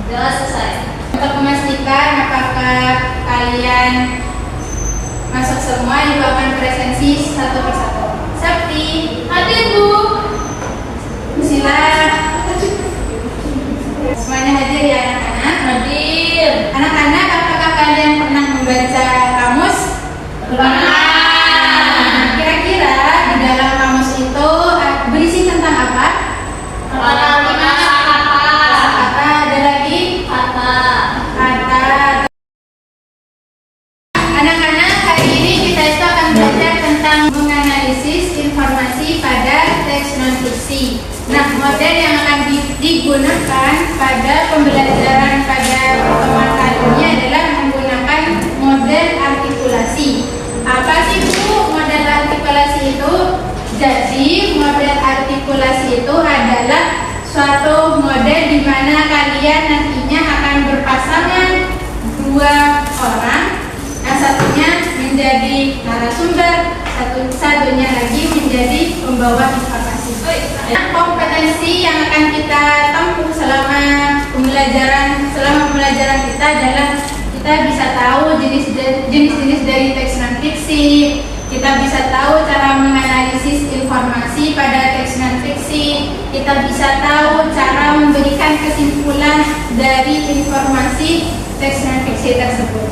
Udah selesai. Untuk memastikan apakah kalian masuk semua, Ibu akan presensi satu persatu. Sakti, hadir Bu. Sila. Semuanya hadir ya anak-anak? Hadir. Anak-anak, apakah kalian pernah membaca kamus? Pernah. Kira-kira di dalam kamus itu berisi tentang apa? Kata-kata. Kata, ada lagi? Kata. Kata. Anak-anak, hari ini kita itu akan belajar tentang menganalisis informasi pada teks non-fiksi. Nah, model yang akan digunakan pada pembelajaran pada pertemuan kali ini adalah menggunakan model artikulasi. Apa sih Bu model artikulasi itu? Jadi, model artikulasi itu adalah suatu model di mana kalian nantinya akan berpasangan dua orang. Yang satunya menjadi narasumber, satunya lagi menjadi pembawa informasi. Nah, kompetensi yang akan kita tempuh selama pembelajaran kita adalah kita bisa tahu jenis-jenis dari teks non-fiksi, kita bisa tahu cara menganalisis informasi pada teks non-fiksi, kita bisa tahu cara memberikan kesimpulan dari informasi teks non-fiksi tersebut.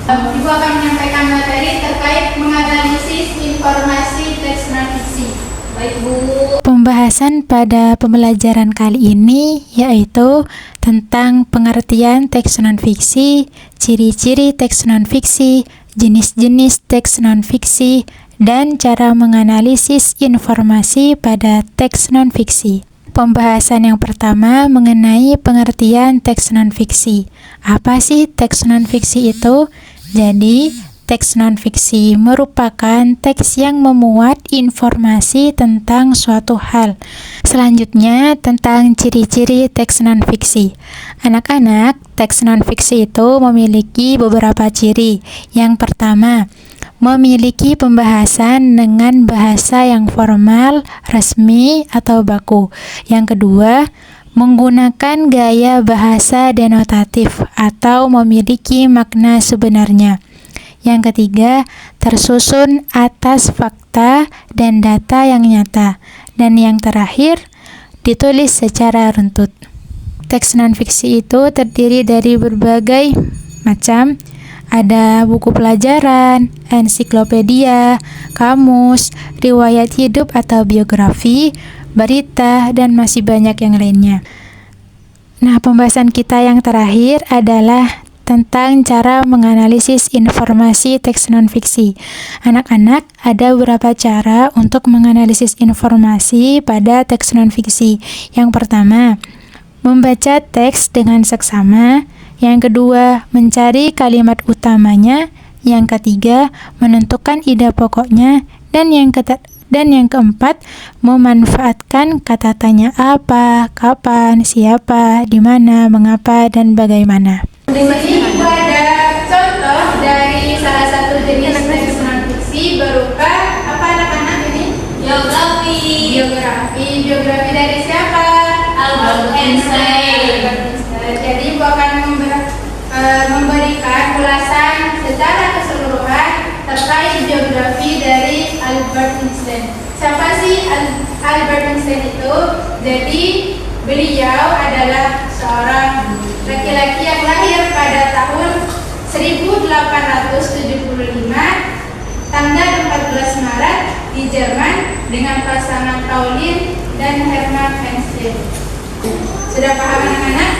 Ibu akan menyampaikan materi terkait menganalisis informasi teks non-fiksi. Baik Bu. Pembahasan pada pembelajaran kali ini yaitu tentang pengertian teks non-fiksi, ciri-ciri teks non-fiksi, jenis-jenis teks non-fiksi, dan cara menganalisis informasi pada teks non-fiksi. Pembahasan yang pertama mengenai pengertian teks non-fiksi. Apa sih teks non-fiksi itu? Jadi, teks non-fiksi merupakan teks yang memuat informasi tentang suatu hal. Selanjutnya, tentang ciri-ciri teks non-fiksi. Anak-anak, teks non-fiksi itu memiliki beberapa ciri. Yang pertama, memiliki pembahasan dengan bahasa yang formal, resmi, atau baku. Yang kedua, menggunakan gaya bahasa denotatif atau memiliki makna sebenarnya. Yang ketiga, tersusun atas fakta dan data yang nyata. Dan yang terakhir, ditulis secara runtut. Teks non-fiksi itu terdiri dari berbagai macam. Ada buku pelajaran, ensiklopedia, kamus, riwayat hidup atau biografi, berita, dan masih banyak yang lainnya. Nah, pembahasan kita yang terakhir adalah tentang cara menganalisis informasi teks non-fiksi. Anak-anak, ada beberapa cara untuk menganalisis informasi pada teks non-fiksi. Yang pertama, membaca teks dengan seksama. Yang kedua, mencari kalimat utamanya. Yang ketiga, menentukan ide pokoknya. Dan yang keempat, memanfaatkan kata tanya apa, kapan, siapa, di mana, mengapa, dan bagaimana. Di sini Ibu ada contoh dari salah satu jenis teks non-fiksi berupa apa anak-anak ini? Biografi dari siapa? Albert Einstein. Jadi Ibu akan memberikan ulasan secara keseluruhan terkait biografi dari Albert Einstein. Siapa sih Albert Einstein itu? Jadi beliau adalah seorang laki-laki yang lahir pada tahun 1875 tanggal 14 Maret di Jerman dengan pasangan Pauline dan Hermann Einstein. Sudah paham anak-anak?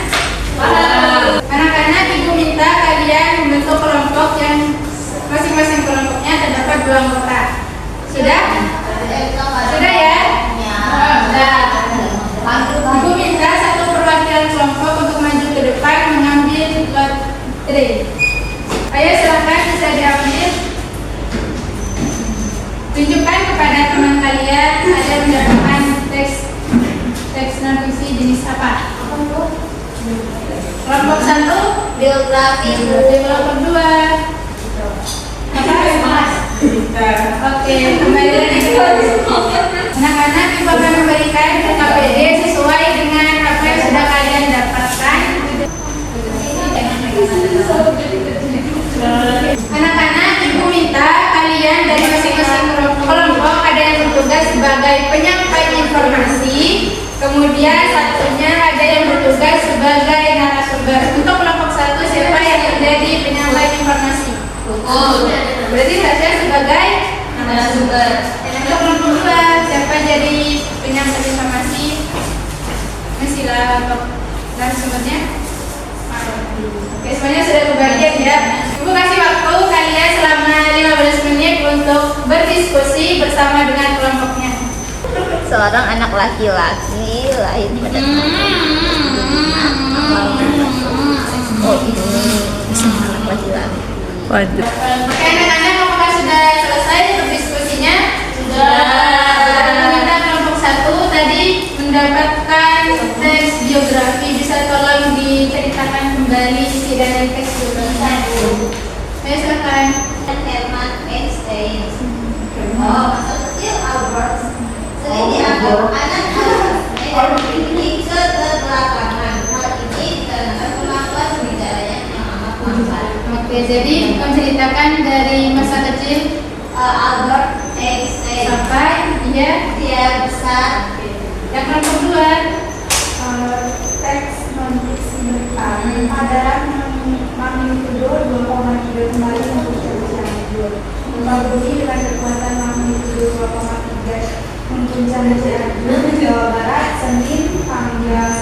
Paham. Anak-anak, Ibu minta kalian membentuk kelompok yang masing-masing kelompoknya terdapat 2 anggota. Sudah? Sudah ya? Sudah. Ibu minta satu perwakilan kelompok untuk maju ke depan mengambil lotre. Ayo silakan bisa diambil. Tunjukkan kepada teman kalian ada mendapatkan teks non-fiksi jenis apa? Kelompok 1 Biografi. kelompok 2 Oke, kembali lagi. Anak-anak, Ibu akan memberikan KPD sesuai dengan apa yang sudah kalian dapatkan Berarti saya sebagai narasumber. yang ke-62, siapa jadi penyampaian informasi? Sila untuk narasumbernya. Oke, semuanya sudah kebagian ya. Ibu kasih waktu kalian selama 15 menit untuk berdiskusi bersama dengan kelompoknya. Seorang anak laki-laki lahir pada oh ini anak laki-laki. Waduh. Oke anak-anak, apakah sudah selesai berdiskusinya? Sudah. Meminta kelompok 1 tadi mendapatkan teks biografi, bisa tolong diceritakan kembali isi dari teks biografi. Ayo silakan. Herman Einstein. Oh, masa kecil Albert. Selain dianggap anak ini keterbelakangan. Hal ini dikarenakan kemampuan berbicaranya yang amat lambat. Oke, jadi menceritakan dari masa kecil Albert Einstein sampai dia besar. yang kelompok 2. Teks non-fiksi berita pada magnitudo 2,3 kembali untuk usia tidur. Gempa bumi dengan kekuatan magnitudo 2,3 mengguncang Cianjur, Jawa Barat, Senin tanggal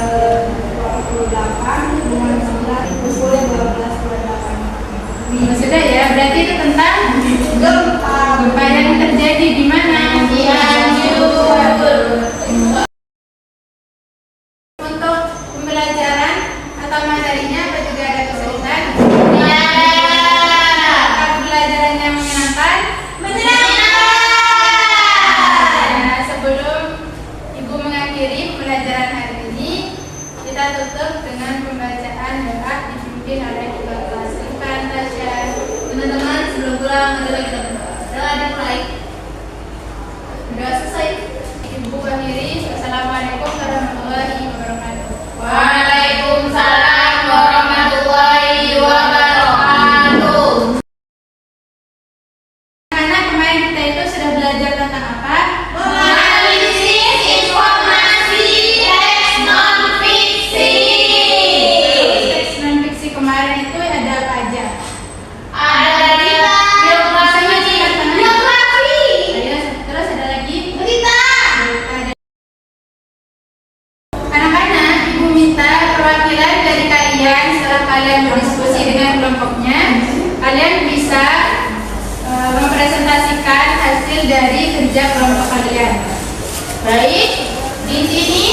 28 bulan 9 pukul 12.28. Sudah ya, berarti itu tentang gempa yang terjadi di mana? Cianjur. Untuk pembelajaran atau materinya apa juga ada kesulitan? Ya. Apakah pembelajarannya menyenangkan? Nah, sebelum Ibu mengakhiri pembelajaran hari ini, kita tutup dengan pembacaan doa dipimpin oleh ketua kelas. Silakan Tasya. Teman-teman, sebelum pulang adalah kita berdoa. Setelah dimulai, Doa selesai. Ibu akhiri. Assalamualaikum warahmatullahi wabarakatuh. Waalaikumsalam warahmatullahi wabarakatuh. Anak kemarin kita itu sudah belajar tentang apa? Analisis informasi teks non-fiksi. Terus teks non-fiksi kemarin itu ada apa aja? Ada berita, biografi, Ayo, terus ada lagi? berita. Ada. Anak-anak, Ibu minta perwakilan dari kalian setelah kalian berdiskusi dengan kelompoknya, kalian bisa mempresentasikan hasil dari kerja kelompok kalian. Baik, di sini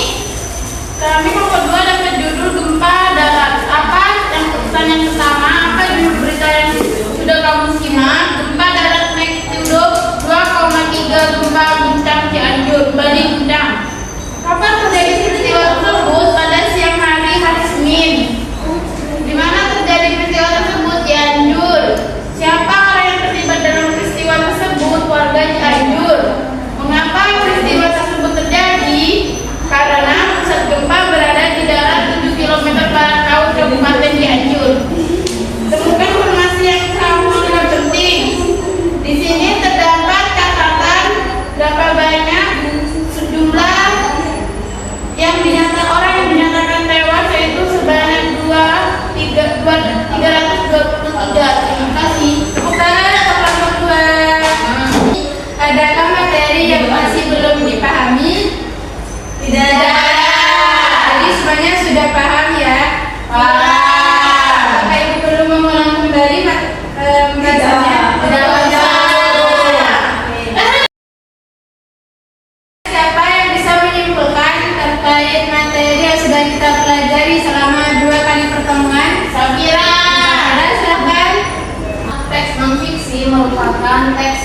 kami kelompok 2 dapat judul gempa darat. Apa yang pertanyaan pertama? Apa judul berita yang sudah kamu simak? Gempa darat magnitudo 2,3 gempa guncang Cianjur, Bali guncang. Kapan terjadi peristiwa tersebut? Pada siang hari Senin. Di mana terjadi peristiwa tersebut? Cianjur. Siapa orang yang terlibat dalam peristiwa tersebut? Warga Cianjur. Mengapa peristiwa tersebut terjadi? Karena pusat gempa berada di darat 7 km barat laut Kabupaten Cianjur. Temukan informasi yang kamu tidak penting. Di sini terdapat catatan berapa banyak sejumlah orang yang dinyatakan tewas, yaitu sebanyak 323. Terima kasih. Tepuk tangan untuk kelompok 2. Adakah materi yang masih belum dipahami? Tidak ada. Jadi semuanya sudah paham ya? Apakah Ibu perlu mengulang kembali pembelajarannya? Tidak usah. Siapa yang bisa menyimpulkan terkait materi yang sudah kita pelajari selama 2 kali pertemuan? Sabira. Ada, silakan. Teks non-fiksi merupakan teks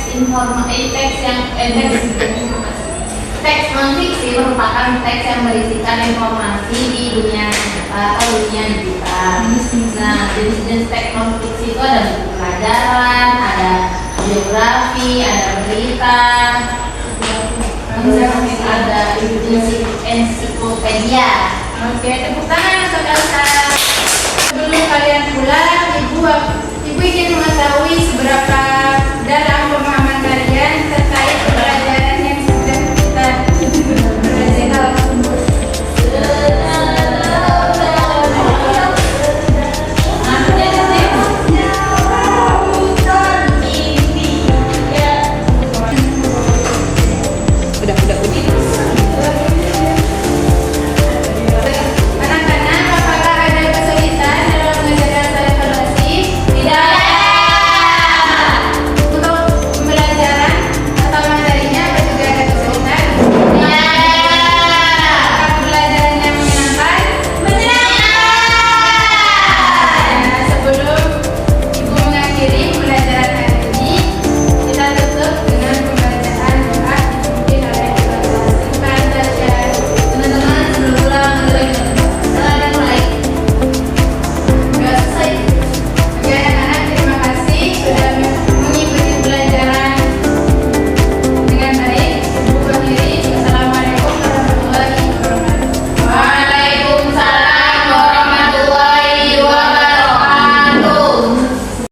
Teks non-fiksi merupakan teks yang berisikan informasi di dunia nyata atau dunia digital. Nah, jenis-jenis teks non-fiksi itu ada buku pelajaran, ada biografi, ada berita, ada ensiklopedia. Oke, tepuk tangan untuk Elsa.